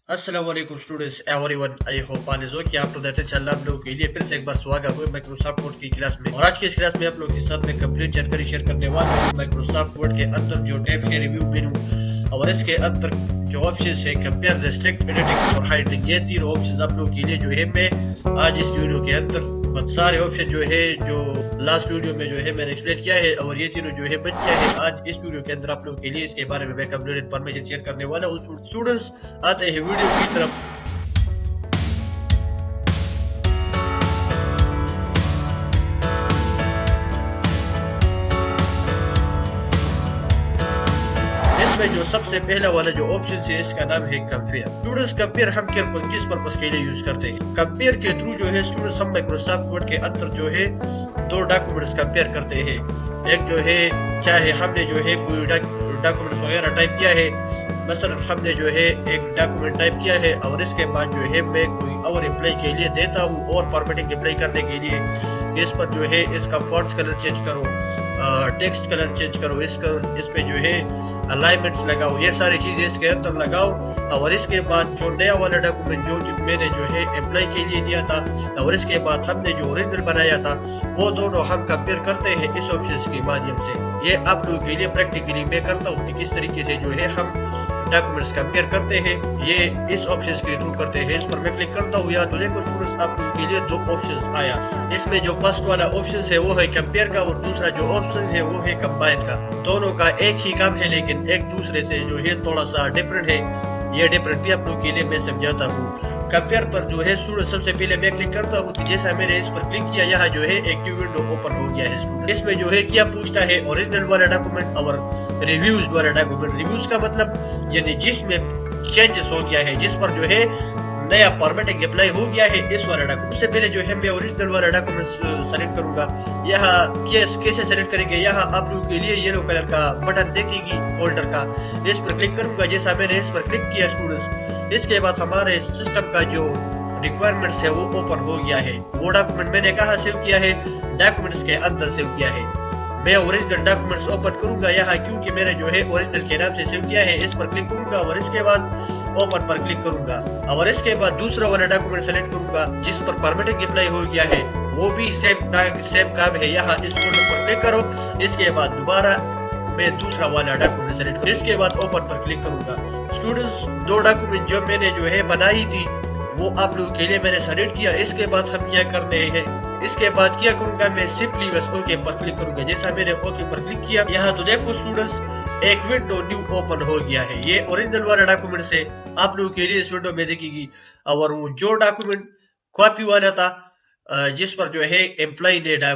अस्सलाम वालेकुम students everyone, I hope all is okay. आप तो दैट इंशाल्लाह आप लोगों के लिए फिर से एक बार स्वागत है माइक्रोसॉफ्ट वर्ड की क्लास में। और आज की इस क्लास में आप लोगों के साथ में कंप्लीट जानकारी शेयर करने वाला हूं माइक्रोसॉफ्ट वर्ड के अंदर जो टैब है रिव्यू मेनू और इसके अंदर जो ऑप्शन है कंपेयर, रिस्ट्रिक्ट, एडिटिंग और हाइडिंग, ये तीन ऑप्शन आप लोगों के लिए जो है मैं आज इस वीडियो के अंदर सारे ऑप्शन जो है जो लास्ट वीडियो में जो है मैंने एक्सप्लेन किया है और ये तीनों जो है बन गया है। आज इस वीडियो के अंदर आप लोगों के लिए इसके बारे में मैं कंप्लीट इन्फॉर्मेशन शेयर करने वाला हूँ। स्टूडेंट्स आते हैं वीडियो की तरफ। इसमें जो सबसे पहला वाला जो ऑप्शन है इसका नाम है कंपेयर। स्टूडेंट्स कंपेयर हम किस पर्पस के लिए यूज करते हैं? कंपेयर के थ्रू जो है स्टूडेंट्स हम माइक्रोसॉफ्ट वर्ड के अंदर जो है दो डॉक्यूमेंट्स कंपेयर करते हैं। एक जो है क्या है, हमने जो है कोई डॉक्यूमेंट्स वगैरह टाइप किया है, मसलन हमने जो है एक डॉक्यूमेंट टाइप किया है और इसके बाद जो है मैं कोई और अप्लाई के लिए देता हूँ और फॉर्मेटिंग अप्लाई करने के लिए कि इस पर जो है इसका फॉन्ट कलर चेंज करो, टेक्स्ट कलर चेंज करो, इस पे जो है अलाइनमेंट्स लगाओ, ये सारी चीजें इसके अंदर लगाओ। और इसके बाद जो नया वाला डॉक्यूमेंट जो मैंने जो है अप्लाई के लिए दिया था और इसके बाद हमने जो ओरिजिनल बनाया था वो दोनों हम कंपेयर करते हैं इस ऑप्शन के माध्यम से। ये आप लोगों के लिए प्रैक्टिकली मैं करता हूँ कि किस तरीके से जो है हम डॉक्यूमेंट्स कंपेयर करते हैं, ये इस ऑप्शंस के थ्रू करते हैं। इस पर मैं क्लिक करता हूँ, या तो देखो स्टूडेंट्स आप लोगों के लिए दो ऑप्शंस आया। इसमें जो फर्स्ट वाला ऑप्शन है वो है कंपेयर का और दूसरा जो ऑप्शन है वो है कंबाइन का। दोनों का एक ही काम है लेकिन एक दूसरे से जो है थोड़ा सा डिफरेंट है। ये डिफरेंट भी आप लोगों के लिए मैं समझाता हूँ। कंपेयर पर जो है स्टूडेंट सबसे पहले मैं क्लिक करता हूँ कि जैसा मैंने इस पर क्लिक किया यहाँ जो है एक न्यू विंडो ओपन हो गया है। इसमें जो है क्या पूछता है, ओरिजिनल वाला डॉक्यूमेंट और रिव्यूज वाला डॉक्यूमेंट। रिव्यूज का मतलब यानी जिसमें चेंजेस हो गया है, जिस पर जो है नया फॉर्मेटिंग अप्लाई हो गया है, इस वाला डॉक्यूमेंट। उससे पहले जो है मैं ओरिजिनल वाला डॉक्यूमेंट सेलेक्ट करूंगा। यहाँ कैसे सेलेक्ट करेंगे, यहाँ आप लोगों के लिए येलो कलर का बटन देखेगी फोल्डर का, इस पर क्लिक करूंगा जैसा मैंने इस पर क्लिक किया स्टूडेंट्स। इसके बाद हमारे सिस्टम का जो रिक्वायरमेंट्स है वो ओपन हो गया है। वो डॉक्यूमेंट मैंने कहाँ सेव किया है, डॉक्यूमेंट्स के अंदर सेव किया है। मैं ओरिजिनल डॉक्यूमेंट्स ओपन करूंगा यहाँ, क्योंकि मैंने जो है ओरिजिनल के नाम से सेव किया है। इस पर क्लिक करूंगा और इसके बाद ओपन पर क्लिक करूंगा और इसके बाद दूसरा वाला डॉक्यूमेंट सेलेक्ट करूंगा जिस पर फॉर्मेटिंग अप्लाई हो गया है, वो भी सेम काम है। यहाँ इस फोल्डर पर क्लिक करो, इसके बाद दोबारा मैं दूसरा वाला डॉक्यूमेंट सेलेक्ट, इसके बाद ओपन पर क्लिक करूंगा। स्टूडेंट्स दो डॉक्यूमेंट जो मैंने जो है बनाई थी वो आप लोगों के लिए मैंने सेलेक्ट किया। इसके बाद हम क्या करने हैं, इसके बाद क्या करूंगा, मैं सिंपली बस ओके पर क्लिक करूंगा। जैसा मैंने ओके पर क्लिक किया, यहाँ तो देखो स्टूडेंट्स एक विंडो न्यू ओपन हो गया है। ये ओरिजिनल वाला डॉक्यूमेंट से आप लोगों के लिए इस विंडो में देखेगी और वो जो डॉक्यूमेंट कॉपी वाला था जिस पर जो है एम्प्लॉय ने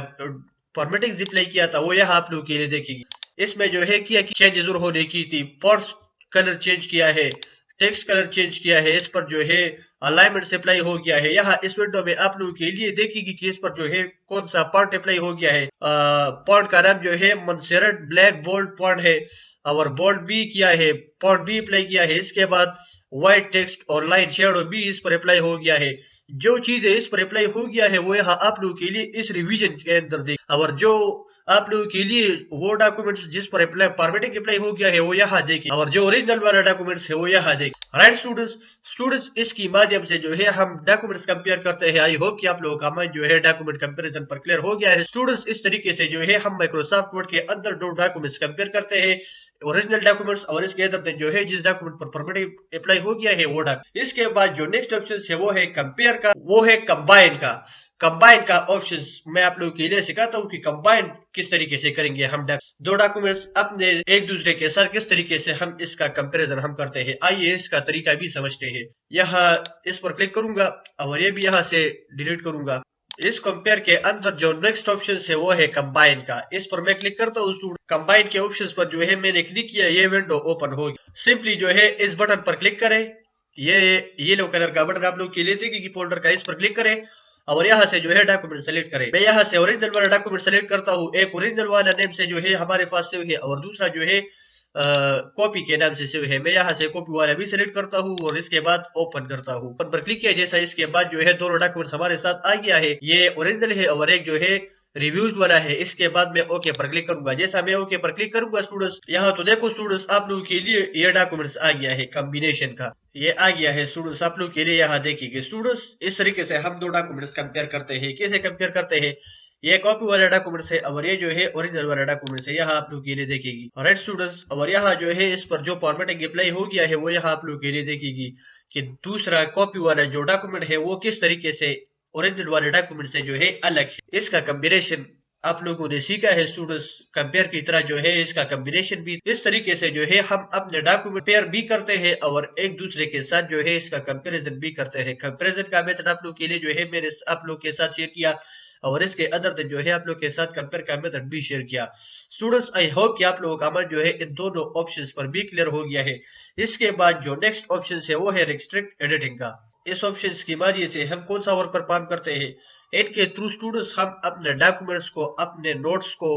फॉर्मेटिंग अप्लाई किया था वो यहाँ आप लोगों के लिए देखेगी। इसमें जो है क्या चेंजेस होने की थी, फॉन्ट कलर चेंज किया है, टेक्स्ट कलर चेंज किया है, इस पर जो है अलाइनमेंट अप्लाई हो गया है। यहाँ इस विंडो में आप लोगों के लिए देखेगी कि इस पर जो है कौन सा फॉन्ट अप्लाई हो गया है। फॉन्ट का नाम जो है मोंसेराट ब्लैक बोल्ड फॉन्ट है और बोल्ड भी किया है, फॉन्ट भी अप्लाई किया है। इसके बाद व्हाइट टेक्स्ट और लाइन शेडो भी इस पर अप्लाई हो गया है। जो चीजें इस पर अप्लाई हो गया है वो यहाँ आप लोगों के लिए इस रिवीजन के अंदर देख, और जो आप लोगों के लिए वो डॉक्यूमेंट्स जिस पर अप्लाई फॉर्मेटिंग अप्लाई हो गया है वो यहाँ देखिए, और जो ओरिजिनल वाला डॉक्यूमेंट्स है वो यहाँ देखिए। राइट स्टूडेंट्स इसकी माध्यम से जो है हम डॉक्यूमेंट्स कंपेयर करते हैं। आई होप कि आप लोगों का माइंड जो है डॉक्यूमेंट कंपैरिजन पर क्लियर हो गया है। स्टूडेंट्स इस तरीके से जो है हम माइक्रोसॉफ्ट वर्ड के अंदर दो डॉक्यूमेंट्स कंपेयर करते हैं, ओरिजिनल डॉक्यूमेंट्स और इसके अंदर जो है जिस डॉक्यूमेंट पर फॉर्मेटिंग अप्लाई हो गया है वो डॉक्यूमेंट। इसके बाद जो नेक्स्ट ऑप्शन है वो है कंपेयर का, वो है कंबाइन का। कंबाइन का ऑप्शन मैं आप लोगों के लिए सिखाता हूँ कि कंबाइन किस तरीके से करेंगे। हम दो डॉक्यूमेंट्स अपने एक दूसरे के साथ किस तरीके से हम इसका कंपैरिजन हम करते हैं, आइए इसका तरीका भी समझते हैं। यहाँ इस पर क्लिक करूंगा और ये भी यहाँ से डिलीट करूंगा। इस कंपेयर के अंदर जो नेक्स्ट ऑप्शन है वो है कंबाइन का। इस पर मैं क्लिक करता हूँ, कंबाइन के ऑप्शन पर जो है मैंने क्लिक किया, ये विंडो ओपन होगी। सिंपली जो है इस बटन पर क्लिक करें, ये येलो कलर का बटन आप लोग के लिए देखेगी फोल्डर का, इस पर क्लिक करें और यहाँ से जो है डॉक्यूमेंट सेलेक्ट करें। मैं यहाँ से ओरिजिनल वाला डॉक्यूमेंट सेलेक्ट करता हूँ। एक ओरिजिनल वाला नेम से जो है हमारे पास सेव है और दूसरा जो है कॉपी के नाम से सेव है। मैं यहाँ से कॉपी वाला भी सिलेक्ट करता हूँ और इसके बाद ओपन करता हूँ। ओपन पर क्लिक किया जैसा, इसके बाद जो है दोनों डॉक्यूमेंट्स हमारे साथ आ गया है। ये ओरिजिनल है और एक जो है रिव्यूज वाला है। इसके बाद मैं ओके पर क्लिक करूंगा। जैसा मैं ओके पर क्लिक करूंगा स्टूडेंट्स, यहाँ तो देखो स्टूडेंट्स आप लोगों के लिए ये डॉक्यूमेंट्स आ गया है कॉम्बिनेशन का। ये आ गया है स्टूडेंट्स आप लोग के लिए। यहाँ देखिए स्टूडेंट्स, इस तरीके से हम दो डॉक्यूमेंट्स कंपेयर करते हैं। कैसे कंपेयर करते हैं? ये कॉपी वाला डॉक्यूमेंट्स है और ये जो है ओरिजिनल वाला डॉक्यूमेंट्स है। यहाँ आप लोग के लिए देखेगी राइट स्टूडेंट्स। और यहाँ जो है इस पर जो फॉर्मेटिंग अप्लाई हो गया है वो यहाँ आप लोग के लिए देखेगी कि दूसरा कॉपी वाला जो डॉक्यूमेंट है वो किस तरीके से ओरिजिनल वाले डॉक्यूमेंट से जो है अलग है। इसका कॉम्बिनेशन आप लोगों ने सीखा है स्टूडेंट्स। कंपेयर की तरह जो है इसका कॉम्बिनेशन भी इस तरीके से जो है हम अपने डॉक्यूमेंट पेयर भी करते हैं और एक दूसरे के साथ जो है इसका कंपैरिजन भी करते हैं। कंपैरिजन का मेथड आप लोग के लिए जो है मैंने आप लोग के साथ शेयर किया और इसके अदर दिन जो है आप लोग के साथ कंपेयर का मेथड भी शेयर किया। स्टूडेंट्स आई होप कि आप लोगों का अमल जो है इन दोनों ऑप्शंस पर भी क्लियर हो गया है। इसके बाद जो नेक्स्ट ऑप्शन है वो है रिस्ट्रिक्ट एडिटिंग का। इस ऑप्शन की मदद से हम कौन सा वर्क परफॉर्म करते हैं? इनके थ्रू स्टूडेंट्स हम अपने डॉक्यूमेंट्स को, अपने नोट्स को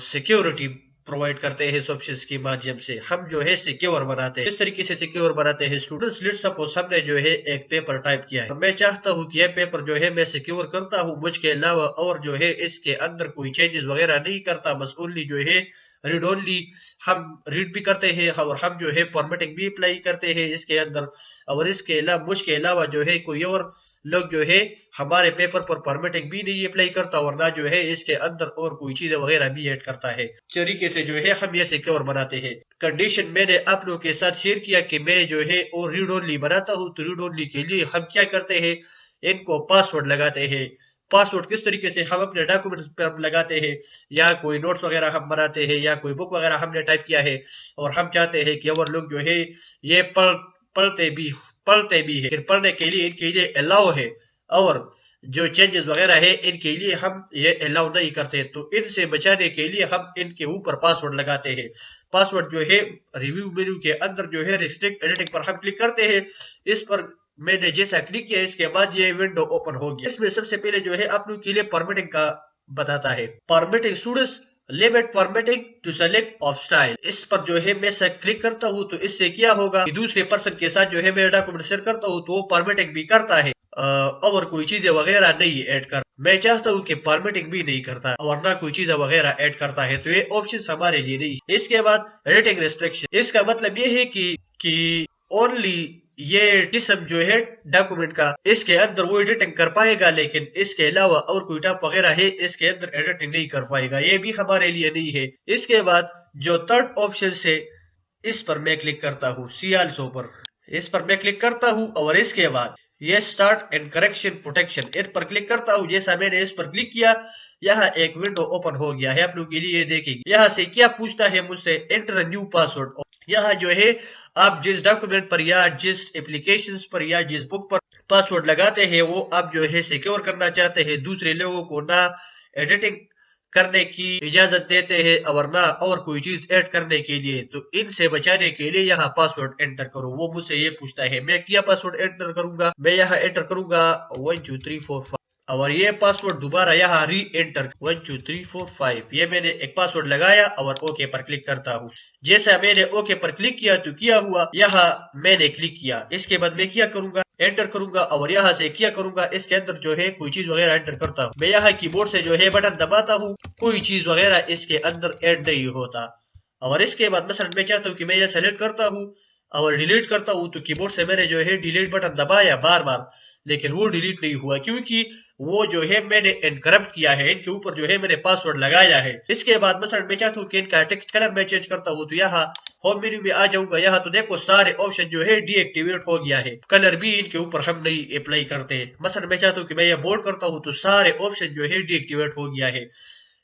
सिक्योरिटी प्रोवाइड करते हैं। इस ऑप्शंस के माध्यम से हम जो है सिक्योर बनाते हैं। इस तरीके से सिक्योर बनाते हैं स्टूडेंट्स। लेट्स सपोज हमने जो है एक पेपर टाइप किया है, मैं चाहता हूँ कि यह पेपर जो है मैं सिक्योर करता हूँ, मुझके अलावा और जो है इसके अंदर कोई चेंजेस वगैरह नहीं करता, बस ओनली जो है रीड ओनली हम रीड भी करते हैं और हम जो है फॉर्मेटिंग भी अप्लाई करते हैं इसके अंदर। और इसके अलावा मुझके अलावा जो है कोई और लोग जो है हमारे पेपर पर फॉर्मेटिंग भी नहीं अप्लाई करता और ना जो है इसके अंदर और कोई चीजें वगैरह भी ऐड करता है। तरीके से जो है हम ये सिक्योर बनाते हैं। कंडीशन मैंने आप लोगों के साथ शेयर किया कि मैं जो है और रीड ओनली बनाता हूँ, तो रीड ओनली के लिए हम क्या करते हैं, इनको पासवर्ड लगाते हैं। पासवर्ड किस तरीके से हम अपने डॉक्यूमेंट्स पर लगाते हैं, या कोई नोट्स वगैरह हम बनाते हैं या कोई बुक वगैरह हमने टाइप किया है और हम चाहते हैं कि और लोग जो है ये पढ़ते भी है, पढ़ने के लिए इनके लिए अलाउ है और जो चेंजेस वगैरह है इनके लिए हम ये अलाउ नहीं करते। तो इनसे बचाने के लिए हम इनके ऊपर पासवर्ड लगाते हैं। पासवर्ड जो है रिव्यू मेन्यू के अंदर जो है रिस्ट्रिक्ट एडिटिंग पर हम क्लिक करते हैं। इस पर मैंने जैसा क्लिक किया इसके बाद ये विंडो ओपन हो गया। इसमें सबसे पहले जो है आप लोग के लिए फॉर्मेटिंग का बताता है। Formatting students, limit formatting to select of style. इस पर जो है मैं क्लिक करता हूँ तो इससे क्या होगा कि दूसरे पर्सन के साथ जो है मैं डॉक्यूमेंट शेयर करता हूँ तो वो फॉर्मेटिंग भी करता है और कोई चीजें वगैरह नहीं ऐड कर। मैं चाहता हूँ कि फॉर्मेटिंग भी नहीं करता और ना कोई चीजें वगैरह ऐड करता है, तो ये ऑप्शन हमारे लिए नहीं। इसके बाद एडिटिंग रेस्ट्रिक्शन। इसका मतलब ये है कि ओनली ये डिसम जो है डॉक्यूमेंट का इसके अंदर वो एडिटिंग कर पाएगा, लेकिन इसके अलावा और कोई टॉप वगैरह है इसके अंदर एडिटिंग नहीं कर पाएगा, ये भी हमारे लिए नहीं है। इसके बाद जो थर्ड ऑप्शन है इस पर मैं क्लिक करता हूँ, सी आल्सो पर। इस पर मैं क्लिक करता हूँ और इसके बाद ये स्टार्ट एंड करेक्शन प्रोटेक्शन इस पर क्लिक करता हूँ। जैसा मैंने इस पर क्लिक किया यहाँ एक विंडो ओपन हो गया है। आप लोग के लिए देखेंगे यहाँ से क्या पूछता है मुझसे, एंटर न्यू पासवर्ड। यहाँ जो है आप जिस डॉक्यूमेंट पर या जिस एप्लीकेशन पर या जिस बुक पर पासवर्ड लगाते हैं वो आप जो है सिक्योर करना चाहते हैं, दूसरे लोगों को ना एडिटिंग करने की इजाजत देते हैं और ना और कोई चीज ऐड करने के लिए। तो इनसे बचाने के लिए यहाँ पासवर्ड एंटर करो। वो मुझसे ये पूछता है, मैं क्या पासवर्ड एंटर करूंगा, मैं यहाँ एंटर करूंगा 1 2 3 4 5 और ये पासवर्ड दोबारा यहाँ री एंटर 1 2 3 4 5। ये मैंने एक पासवर्ड लगाया और ओके पर क्लिक करता हूँ। जैसा मैंने ओके पर क्लिक किया तो क्या हुआ, यहाँ मैंने क्लिक किया। इसके बाद मैं क्या करूंगा, एंटर करूंगा और यहाँ से क्या करूंगा, इसके अंदर जो है कोई चीज वगैरह एंटर करता हूँ। मैं यहाँ कीबोर्ड से जो है बटन दबाता हूँ, कोई चीज वगैरह इसके अंदर ऐड नहीं होता। और इसके बाद मसलन मैं चाहता हूँ कि मैं यह सेलेक्ट करता हूँ और डिलीट करता हूँ, तो कीबोर्ड से मैंने जो है डिलीट बटन दबाया बार बार, लेकिन वो डिलीट नहीं हुआ क्योंकि वो जो है मैंने एनक्रप्ट किया है, इनके ऊपर जो है मैंने पासवर्ड लगाया है। इसके बाद मसलन मैं चाहता हूँ कि इनका टेक्स्ट कलर मैं चेंज करता हूँ, तो यहाँ होम मेन्यू में आ जाऊंगा। यहाँ तो देखो सारे ऑप्शन जो है डीएक्टिवेट हो गया है, कलर भी इनके ऊपर हम नहीं अप्लाई करते हैं। मसलन मैं चाहता हूँ कि मैं ये बोल्ड करता हूँ तो सारे ऑप्शन जो है डीएक्टिवेट हो गया है।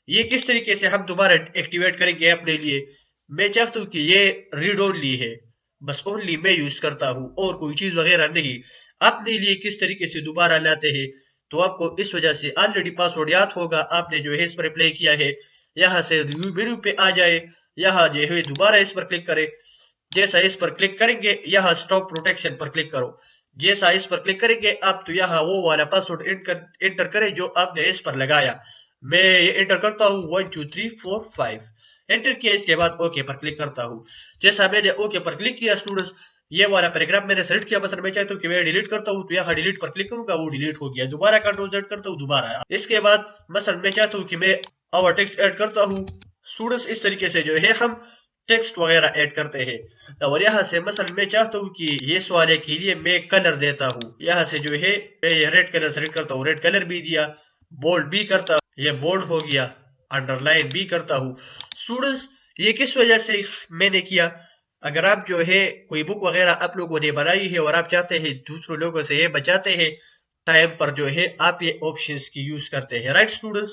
ये किस तरीके से हम दोबारा एक्टिवेट करेंगे अपने लिए, मैं चाहता हूँ कि ये रीड ओनली है, बस ओनली मैं यूज करता हूँ और कोई चीज वगैरह नहीं। अपने लिए किस तरीके से दोबारा लाते हैं, तो आपको इस वजह से ऑलरेडी पासवर्ड याद होगा, आपने जो है इस पर अप्लाई किया है। यहाँ से रिव्यू मेन्यू पे आ जाए, यहाँ जो है दोबारा इस पर क्लिक करें। जैसा इस पर क्लिक करेंगे यहाँ स्टॉप प्रोटेक्शन पर क्लिक करो। जैसा इस पर क्लिक करेंगे आप तो यहाँ वो वाला पासवर्ड एंटर करें जो आपने इस पर लगाया। मैं ये एंटर करता हूँ 1 2 3 4 5 एंटर किया। इसके बाद ओके पर क्लिक करता हूँ। जैसा मैंने ओके पर क्लिक किया स्टूडेंट्स, ये वाला पैराग्राफ मैंने सेलेक्ट किया। मसलन मैं चाहता हूँ कि मैं डिलीट करता हूँ, तो यहाँ डिलीट पर क्लिक करूंगा, वो डिलीट हो गया। दोबारा कंट्रोल जेड करता हूँ, दोबारा आया। इसके बाद मसलन मैं चाहता हूँ कि मैं और टेक्स्ट ऐड करता हूँ। स्टूडेंट्स इस तरीके से जो है हम टेक्स्ट वगैरह ऐड करते हैं। और यहाँ से मसलन मैं चाहता हूँ कि ये वाले के लिए मैं कलर देता हूँ, यहाँ से जो है मैं ये रेड कलर सेलेक्ट करता हूँ, रेड कलर भी दिया, बोल्ड भी करता हूँ, ये बोल्ड हो गया, अंडरलाइन भी करता हूँ। स्टूडेंट्स ये किस वजह से मैंने किया, अगर आप जो है कोई बुक वगैरह आप लोगों ने बनाई है और आप चाहते हैं दूसरों लोगों से ये बचाते हैं टाइम पर, जो है आप ये ऑप्शंस की यूज करते हैं, right students.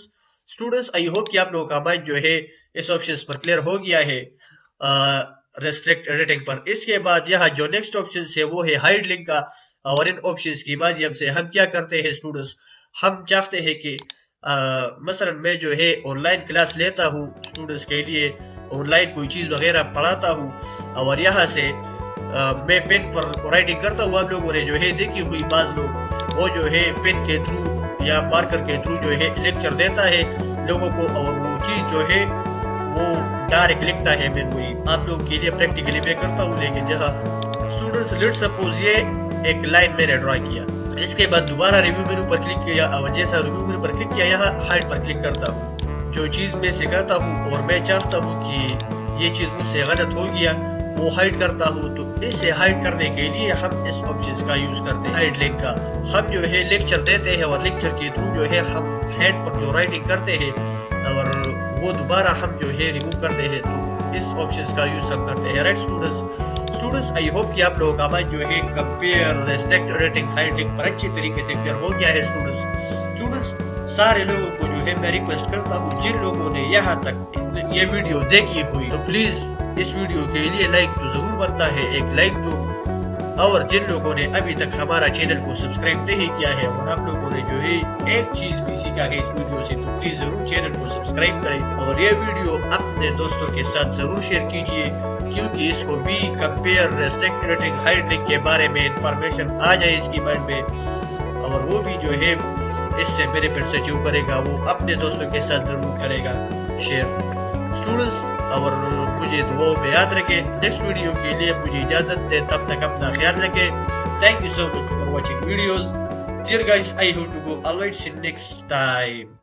Students I hope कि आप लोगों का माइंड जो है इस ऑप्शंस पर क्लियर हो गया है रेस्ट्रिक्ट एडिटिंग पर। इसके बाद यहाँ जो नेक्स्ट ऑप्शन है वो है हाइड लिंक का। और इन ऑप्शंस की माध्यम से हम क्या करते हैं स्टूडेंट्स, हम चाहते हैं कि मसलन मैं जो है ऑनलाइन क्लास लेता हूँ स्टूडेंट्स के लिए, ऑनलाइन कोई चीज़ वगैरह पढ़ाता हूँ और यहाँ से मैं पेन पर राइटिंग करता हूँ। आप लोगों ने जो है देखी हुई बाज लोग वो जो है पेन के थ्रू या मार्कर के थ्रू जो है लेक्चर देता है लोगों को, और वो चीज़ जो है वो डायरेक्ट लिखता है। मैं वही आप लोगों के लिए प्रैक्टिकली मैं करता हूँ। लेकिन जहाँ स्टूडेंट्स लेट्स सपोज ये एक लाइन मैंने ड्रॉ किया, इसके बाद दोबारा रिव्यू मेनू पर क्लिक किया और जैसा रिव्यू मेनू पर क्लिक किया यहाँ हाइड पर क्लिक करता हूँ। जो चीज़ मैं सिखाता हूँ और मैं चाहता हूँ कि ये चीज़ मुझसे गलत हो गया वो हाइड करता हूँ, तो इसे हाइड करने के लिए हम इस ऑप्शन का यूज करते हैं हाइड लिंक का। हम जो है लेक्चर देते हैं और लेक्चर के थ्रू जो है हम हेड पर जो राइटिंग करते हैं और वो दोबारा हम जो है रिमूव करते हैं, तो इस ऑप्शन का यूज हम करते हैं, राइट स्टूडेंट्स आई होप कि आप लोगों का माइंड जो है compare restrict editing hide link पर अच्छी तरीके से क्लियर हो गया है। स्टूडेंट्स सारे लोगों को जो है मैं रिक्वेस्ट करता हूँ, जिन लोगों ने यहाँ तक ये वीडियो देखी हुई तो प्लीज इस वीडियो के लिए लाइक तो जरूर बनता है, एक लाइक तो। और जिन लोगों ने अभी तक हमारा चैनल को सब्सक्राइब नहीं किया है और आप लोगों ने जो है एक चीज भी सीखा है इस वीडियो से, तो प्लीज जरूर चैनल को सब्सक्राइब करें और ये वीडियो अपने दोस्तों के साथ जरूर शेयर कीजिए, क्योंकि इसको भी compare restrict editing hide link के बारे में इंफॉर्मेशन आ जाए इसकी माइंड में, और वो भी जो है इससे बेनिफिट से जो करेगा वो अपने दोस्तों के साथ जरूर करेगा शेयर। स्टूडेंट्स और मुझे दुआओं में याद रखें। नेक्स्ट वीडियो के लिए मुझे इजाजत दें, तब तक अपना ख्याल रखें। Thank you so much for watching videos. Dear guys, I hope to go. I'll see you next time.